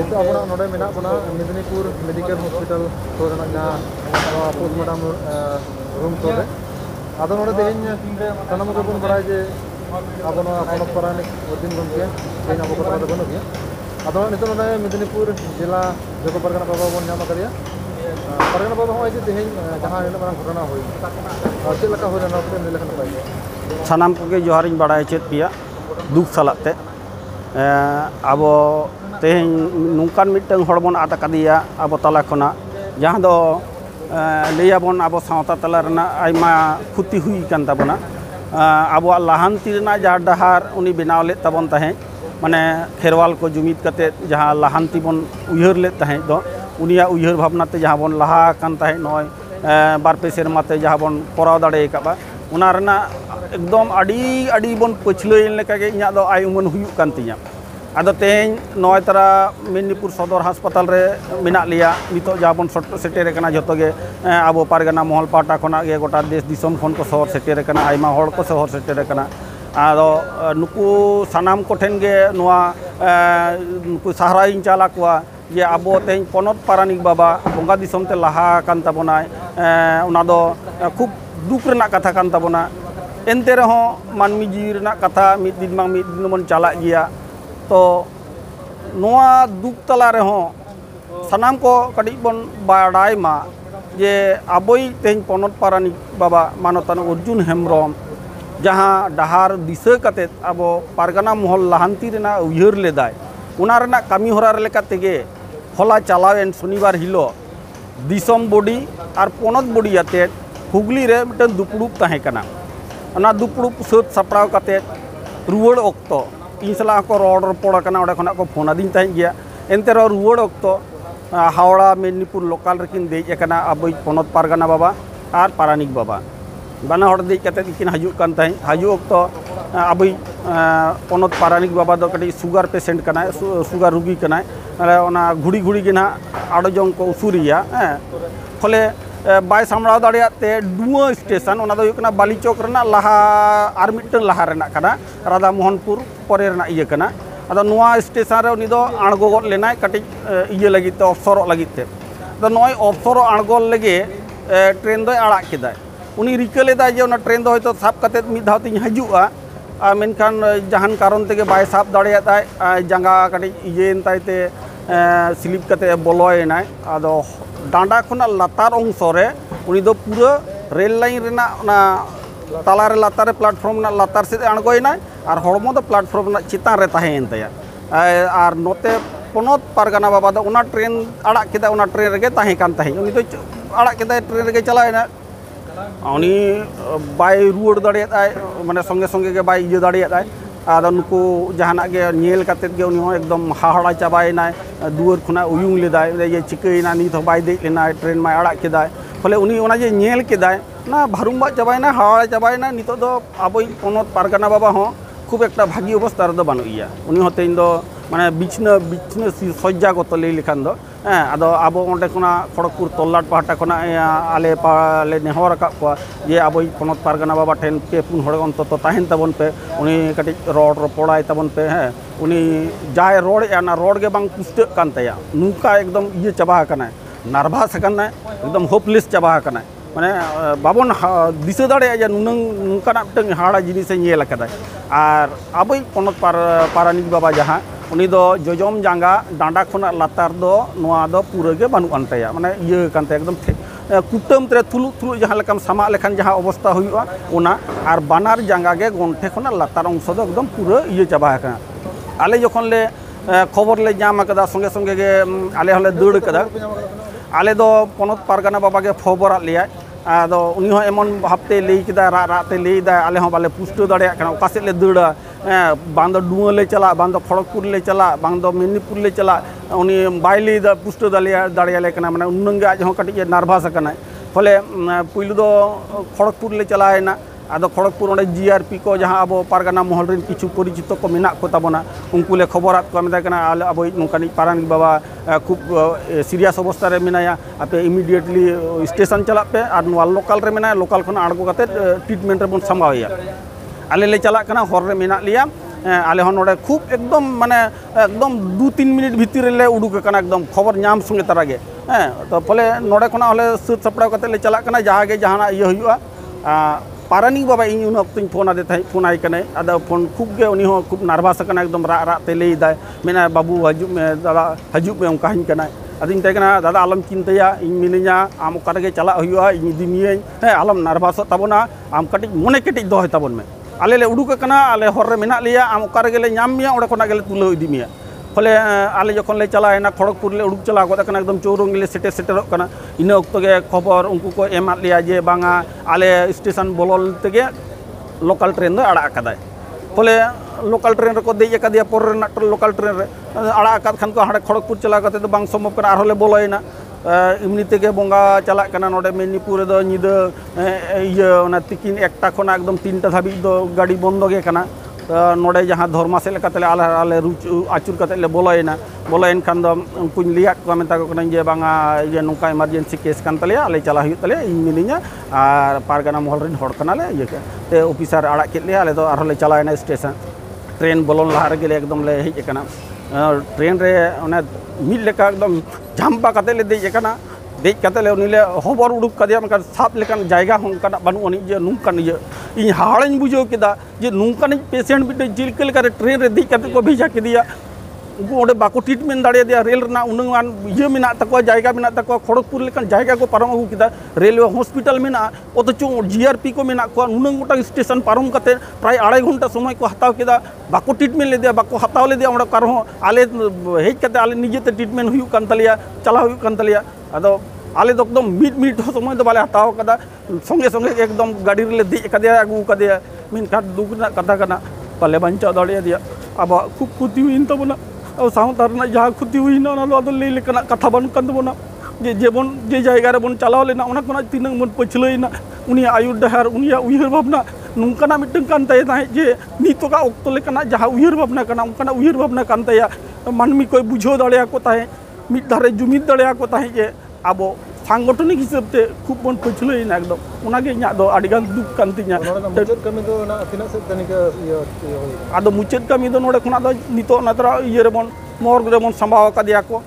Itu abona node menak bona Medinipur Medical Hospital to na postmortem room to re ado node tehnya sanam ko bun barai je abona ponok parani odin gomke tehnya abo kota bonu ya ado nitu node Medinipur jila Joko Pargana Baba bon nyama kariya Pargana Baba hoy je tehnya jahan ene marang ghotona hoy ched laka hoy na apne lekhan pai sanam ko ge johariñ barai chet piya duk salate abo teheng nungkan miteng horbon ata kadiya abo tala khona jahan do leyabon abo sawta tala rena aima khuti hui kan tabona abo lahanti rena ja dahar uni benaw le tabon tahe mane kherwal ko jumit kate jahan lahanti bon uyhar le tahe do unia uyhar bhabna te jahan bon laha kan tahe noy bar pe serma te jahan bon koraw dare kaba una rena ekdom adi bon pachloi leka ge nya do ay umon huyuk kan tinya ado teheng noy tara Medinipur Sodor Hospital re menak liya nito jabon setere kana joto ge abo Pargana Mohol pata khona ge gota desh disom khon ko sohor setere kana aima hor ko sohor setere kana ado nuku sanam ko then ge noa nuku sahara in chala kwa je abo teheng ponot paranik baba bonga disom te laha kan tabona una do khub duk rena katha kan tabona ente reho manmi jiwi rena katha mid din mang mid din mon chala giya तो नोआ दुख तला रहो सनाम को कड़ी बन बाडाय मा जे आबोई तेज पनत पारानिक बाबा मानतान अर्जुन हेम्ब्रम जहाँ डहार दिशा कते आबो पारगाना महल लाहांती रेना उयहर लेदाय उना रेना कामी होरा लेका तेगे हला चालावेन शनिवार हिलो दिसम बॉडी और पनत बॉडी आते हुगली रे मिटन दुपुड़ुप ताहे कना ओना दुपुड़ुप सत सापड़ाव कते रुवड़ ओक्तो इन सला को रोड पड़ा करना ओडे खना को फोन आदिन ताई गया एनते रुवड़ ओक्तो हावड़ा मेदिनीपुर लोकल रेकिन देज एकना आबोई पनत पारगाना बाबा और पारानिक बाबा बाना हड़ देज कते किन हजुक कान ताई हजु ओक्तो आबोई पनत पारानिक बाबा दो कटी सुगर पेशेंट कना सुगर रुगी कना ओना घुड़ी घुड़ी के ना आडो जंग को उसूरिया फले बाय सामड़ा दाड़ियाते डुआ स्टेशन ओना दो युकना बाली चौक रना लाहा आर मिटन लाहा रेना कना राधा मोहनपुर परे रेना इये कना अदा नोआ स्टेशन रे उनी दो आणगो गद लेनाय कटि इये लागित ते अफसर लागित ते द नोय अफसर आणगोल लगे ट्रेन दो आड़ा केदाय उनी रिका लेदा जे ओना ट्रेन दो होयतो साब कते मिद धाव तिन हजुआ मेनखान जहान कारण तेगे बाय साब दाड़ियाताय जांगा कटि इयेन तायते स्लिप कते बोलोयनाय आदो डांडा खुना लातार अंश रे उनी दो पूरा रेल लाइन रेना ना तालारे लातारे प्लाटफॉर्म ना लातार से आणगोयनाय और हड़मो दो प्लाटफॉर्म ना चितान रे ताहेन तया और नोते पनत पारगाना बाबा दो उना ट्रेन आड़ा केदा उना ट्रेन रेगे ताहे कान ताहे उनी दो आड़ा केदा ट्रेन रेगे चलायना उनी बाय रुवड़ दाड़ियाताय माने संगे संगे के बाय इये दाड़ियाताय आदा नुको जहाना के नेल काते के उनी एकदम हाहाड़ा चाबायनाय दुवर खुना उयुंग लेदाय ये चिकैना नित बाय दे लेना ट्रेन मा आड़ा केदाय फले उनी ओना जे नेल केदाय ना भारुंबा चाबायना हाहाड़ा चाबायना नितो दो आबोई पनत पारगाना बाबा हो खूब एकटा भागी अवस्था रे दो बानुइया उनी होते इन दो माने बिछना सज्जा को तो लई लेखान दो आदो आबो ओंडे खुना खड़गपुर तल्लाट पाहटा खुना आले नेहर का जे आबोई पनत पारगाना बाबा ठेन पे पुन हड़ अंतत ताहेन ताबन पे उनी कटि रोड रोपड़ाय ताबन पे उनी जाय रोड या ना रोड के बांग पुष्ट कान तया नुका एकदम ये चबा कना नार्भास कना एकदम होपलेस चबा कना माने बाबन दिशा दाड़े जे नुकाना मिटन हाड़ा जिनिस नेल कदा और आबोई पनत पारानिक बाबा जहाँ उनी दो जोजम जांगा डांडा खुना लातार दो नोआ दो पूरा के बानु अंतया माने ये कानते एकदम कुटम तरे थुलु थुलु जहाँ लेकाम सामा लेखान जहाँ अवस्था हुआ ओना और बानार जांगा के गंठे खुना लातार अंश दो एकदम पूरा ये चाबा है आले जखन ले खबर ले जाम कदा संगे संगे के आले हले दौड़ कदा आले दो पनत पारगाना बाबा के खबर लिया आदो उनी हो एमन भाबते लई केदा राते लईदा आले हो बाले पुष्टो दाड़िया कना ओका सेले दौड़ा बांदो डुआ ले चला बांदो खड़गपुर ले चला बांदो मेदिनीपुर ले चला उनी बाय लईदा पुष्टो दाड़िया ले कना माने उन्नंगे आज हो कटि नार्भास कना फले पुइलु दो खड़गपुर ले चलायना आदो खड़गपुर ओंडे जीआरपी को जहाँ अब पारगाना महल रेन किछु परिचित को मेना को ताबोना उनको ले खबरात को मेदा कना अब नोकानी पारानिक बाबा खूब सीरियस अवस्था रे मेनाया आपे इमिडिएटली स्टेशन चला पे और नोआ लोकल रे मेना लोकल खन आड़गो कते ट्रीटमेंट रे बन संभावया आले ले चला कना हर रे मेना लिया आले हन नोडे खूब एकदम माने एकदम 2-3 मिनट भीतर ले उडुक कना एकदम खबर नाम संगे तारा गे तो फले नोडे खना हले सुत सपड़ा कते ले चला कना जहाँ गे जहाँ इया हुआ पारानी बाबा इन उन वक्त फोन आदे थे फोन आई कने आदा फोन खूब गे उनी हो खूब नार्भास कना एकदम राग राग ते लई दाय मेना बाबू हजू में दादा हजू में उनका हिन कना अदिन तेकना दादा आलम चिंतया इन मिनिया आम ओकारे गे चला हुआ इन दिमिये आलम नार्भास ताबोना आम कटिज मोने कटिज दोय ताबोन में आले ले उडुक कना आले हर रे मेना लिया आम ओकारे गेले नाम मिया ओडे खना गेले तुलो इदी मिया फले आले जखन ले चला ना खड़गपुर ले उडुक चला गोदा कना एकदम चौरंगी ले सेटेरो कना इन वक्त गे खबर उनको को एमा लिया जे बांगा आले स्टेशन बोलल तेगे लोकल ट्रेन दो आड़ा कदाय फले लोकल ट्रेन रे को देय कदिया पर रे नाट लोकल ट्रेन रे आड़ा काद खान को हाड़े खड़गपुर चला कते तो बांग सम्भव कना आरो ले बोलोयना इमनी तेगे बोंगा चला कना नोडे मेदिनीपुर दो निदा इया ओना तिकिन एकटा खना एकदम 3टा धाबी दो गाड़ी बंद गे कना नोडे जहाँ धर्मा से लेकाते आले आले आचुर कते ले बोलोयन खान दो उनको लिया को मेता को कना जे बांगा ये नुका इमरजेंसी केस कान तले आले चला हुई तले इन मिनिया आर पारगाना महल रिन हड़ कना ले ये ते ऑफिसर आड़ा के ले आले तो आरो ले चलायना स्टेशन ट्रेन बोलन लहा रे गेले एकदम ले हेज कना ट्रेन रे ओने मिल लेका एकदम झाम्पा कते ले देज कना देज कते ले उनी ले खबर उडुक कदिया मका साब लेकान जायगा होंकाना बानु अनि जे नुंकान ये इन हाड़न बुझो केदा जे नुंकान पेशेंट बिटे जिलकल करे ट्रेन रे देज कते को भेजा केदिया उनको ओडे बाको ट्रीटमेंट दाड़े दिया रेल ना उनगान ये मेना तको जायगा मेना तको खड़गपुर लेकान जायगा को पारम अगु केदा रेलवे हॉस्पिटल मेना अथचो जीआरपी को मेना को उनंग गोटा स्टेशन पारम कते प्राय 2.5 घंटा समय को हताव केदा बाको ट्रीटमेंट ले दिया बाको हताव ले दिया ओडा कारहो आले हेज कते आले निजेते ट्रीटमेंट हुयु कान तलिया चला हुयु कान तलिया अदो आले तो एकदम मिट समय तो बाले हताव कदा संगे संगे एकदम गाड़ी रे दे कदिया अगु कदिया मेनका दुख ना कथा कना पाले बंचा दाड़े दिया अब खूब खुती हुई तबना और सावतार ना जहाँ खुती हुई ना लई लेकना कथा बन कान तबना जे जायगा रे बन चलाव लेना ओना कोना तिनंग मन पछलैना उनी आयुर डहार उनिया उयहर भावना नुंकाना मिटन कान ताय ताहे जे नितोगा ओक्तो लेकना जहाँ उयहर भावना कना उनकाना उयहर भावना कान ताया मानमी कोई बुझो दाड़ेया को ताहे मिट धारे जुमिद दाड़ेया को ताहे जे आबो सांगठनिक हिसाब ते खूब बन पछलैना एकदम उनागे इना दो आडिगान दुख कान तिया मुचाद कमी दो ना तिना से तनिक आदो मुचाद कमी दो नोडे खना दो नितो नतरा इये रे बन मोर्ग रे बन संभाव कदिया को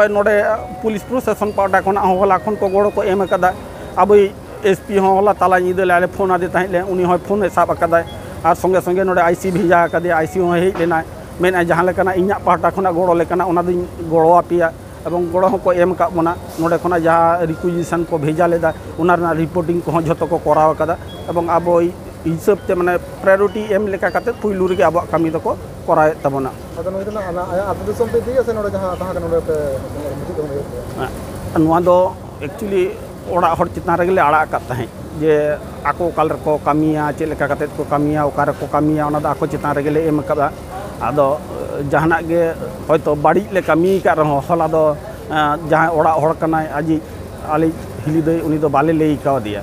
नोडे पुलिस प्रशासन पाटा खना होला खन को गोड़ को एम कदा अब एसपी होला ताला निदे आले फोन आदे ताहिले उनी होय फोन साब कदा और संगे संगे नोडे आईसी भेजा कदे आईसी हो हेज लेना मेना जहाँ लेकना इना पाटा खना गोड़ लेकना ओना दिन गोड़ो आपिया एवं गोड़ को एम का बना नोडे खना जहाँ रिक्विजिशन को भेजा लेदा उना रिपोर्टिंग को झोतो को कराव कदा एवं अब हिसाब ते माने प्रायोरिटी एम लेका कते पुइलु रे अब कमी दको कराय तबना अदन नोइदना आदो दिसम पे दिया से नोडे जहाँ तहाँ के नोडे पे मुचाद नुआ दो एक्चुअली ओड़ा हर चितना रे गेले आड़ा का ताहे जे आको काल रे को कमिया चे लेका कते को कमिया ओकार को कमिया ओना दा आको चितना रे गेले एम कदा आदो जहाना गे होयतो बाड़ी ले कमी का रहो होला दो जहाँ ओड़ा हड़ कनाय आजी आले हिली दई उनी दो बाले लेई का दिया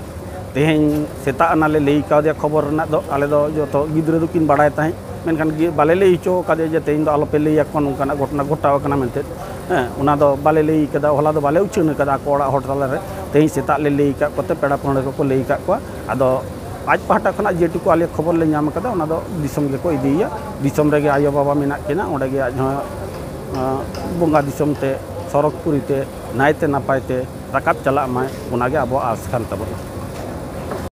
तेहें सेता नाले लेई का दिया खबर ना दो आले दो जो तो गिद्रे दो किन बाड़ाय ताहे मेनखान बाले लेई चो कादे जे तेहें दो आलो पे लेई को नोंकाना घटना घटाव कना मेनते उना दो बाले लेई कदा होला दो बाले उचन कदा को ओड़ा हड़ रे तेहें सेता ले लेई का कते पेड़ा पणो को लेई का को आदो आज पाटा खना जेटुकु आले खबर ले नाम कदा ओना दो दिसम गे को इदिया दिसम रे गे आयो बाबा मेना केना ओडे गे आज बोंगा दिसम ते सरकपुरी ते नायते नापायते राकाब चला माय ओना गे आबो आस खान तबो